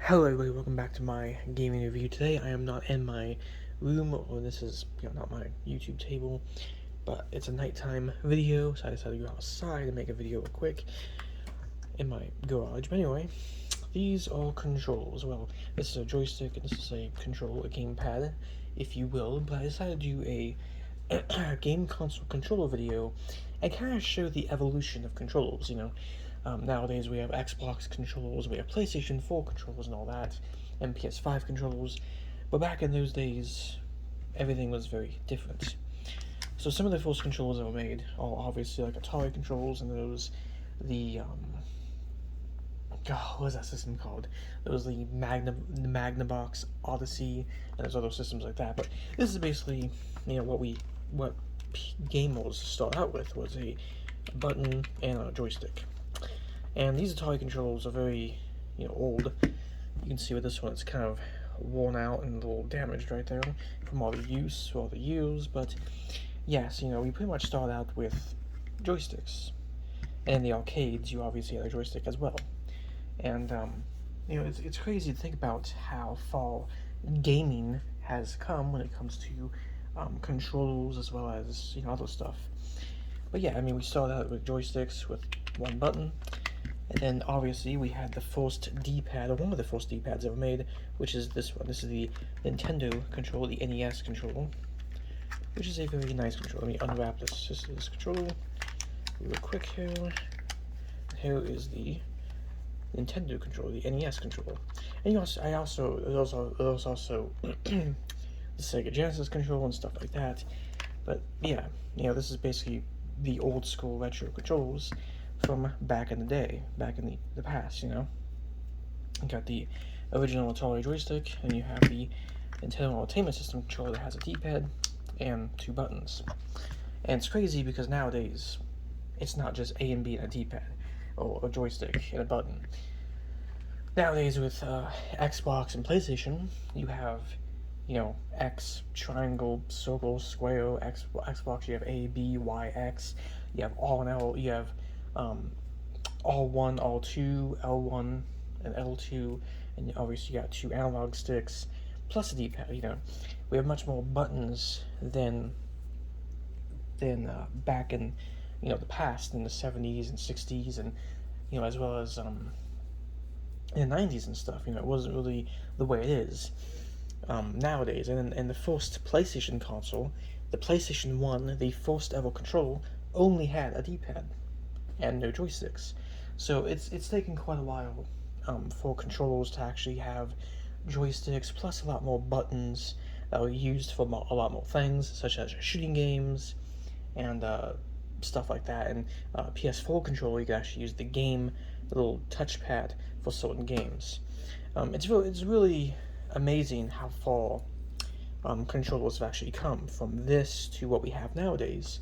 Hello everybody, welcome back to my gaming review. Today I am not in my room, or this is not my YouTube table, but it's a nighttime video, so I decided to go outside and make a video real quick in my garage. But anyway, these are controls. Well, this is a joystick and this is a control, a gamepad, if you will, but I decided to do a game console controller video and kind of show the evolution of controls. Nowadays we have Xbox controls, we have PlayStation 4 controls and all that, and PS5 controls, but back in those days, everything was very different. So some of the first controls that were made are obviously like Atari controls, and what was that system called? There was the Magnavox Odyssey, and there's other systems like that. But this is basically, what gamers start out with was a button and a joystick. And these Atari controls are very, old. You can see with this one, it's kind of worn out and a little damaged right there from all the use, all the years. But yes, we pretty much start out with joysticks. And in the arcades, you obviously had a joystick as well. And it's crazy to think about how far gaming has come when it comes to controls as well as other stuff. But yeah, we started out with joysticks with one button, and then obviously we had the first D-pad, or one of the first D-pads ever made, which is this one. This is the Nintendo controller, the NES controller, which is a very nice controller. Let me unwrap this controller real quick here. Here is the Nintendo controller, the NES controller. And there's also the Sega Genesis controller and stuff like that. But yeah, this is basically the old school retro controls from back in the day, back in the past. You got the original Atari joystick, and you have the Nintendo Entertainment System controller that has a D-pad and two buttons. And it's crazy because nowadays it's not just A and B and a D-pad, or a joystick and a button. Nowadays with Xbox and PlayStation, you have X, triangle, circle, square. Xbox, you have A, B, Y, X. You have all and L. You have R1, R2, L1, and L2, and obviously you got two analog sticks plus a D-pad. We have much more buttons than back in the past, in the 70s and 60s, and as well as in the 90s and stuff. It wasn't really the way it is nowadays. And the first PlayStation console, the PlayStation 1, the first ever control, only had a D-pad and no joysticks. So it's taken quite a while for controllers to actually have joysticks, plus a lot more buttons that were used for a lot more things, such as shooting games and stuff like that. And PS4 controller, you can actually use the little touchpad for certain games. It's really amazing how far controllers have actually come from this to what we have nowadays.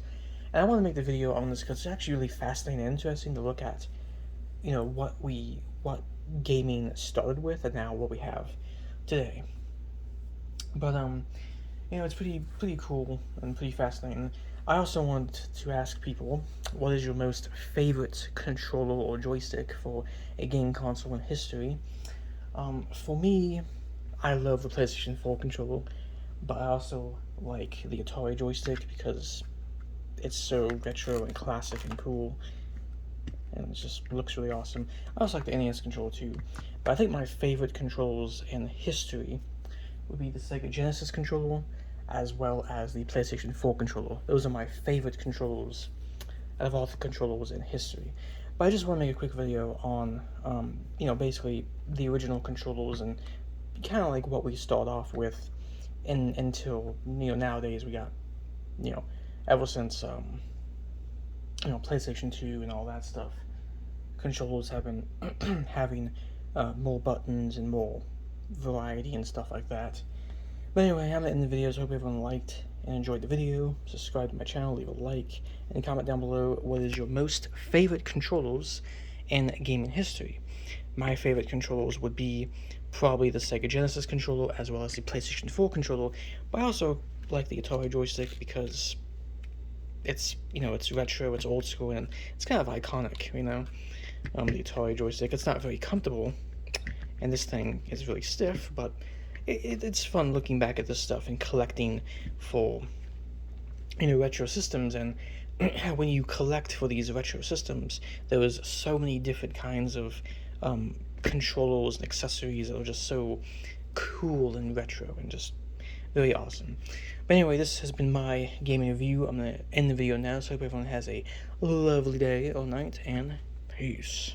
And I want to make the video on this because it's actually really fascinating and interesting to look at, what gaming started with and now what we have today. But it's pretty cool and pretty fascinating. I also want to ask people, what is your most favorite controller or joystick for a game console in history? For me, I love the PlayStation 4 controller, but I also like the Atari joystick because it's so retro and classic and cool, and it just looks really awesome. I also like the NES controller too, but I think my favorite controllers in history would be the Sega Genesis controller, as well as the PlayStation 4 controller. Those are my favorite controllers out of all the controllers in history. But I just want to make a quick video on, basically the original controllers and kind of like what we start off with until, nowadays we got, ever since, PlayStation 2 and all that stuff. Controllers have been having more buttons and more variety and stuff like that. But anyway, I'm ending the videos. Hope everyone liked and enjoyed the video. Subscribe to my channel, leave a like, and comment down below what is your most favorite controllers in gaming history. My favorite controllers would be probably the Sega Genesis controller as well as the PlayStation 4 controller, but I also like the Atari joystick because it's retro, it's old school, and it's kind of iconic. The Atari joystick. It's not very comfortable, and this thing is really stiff, but it's fun looking back at this stuff and collecting for retro systems. And when you collect for these retro systems, there was so many different kinds of controllers and accessories that were just so cool and retro and just really awesome. But anyway, this has been my gaming review. I'm going to end the video now, so I hope everyone has a lovely day or night, and peace.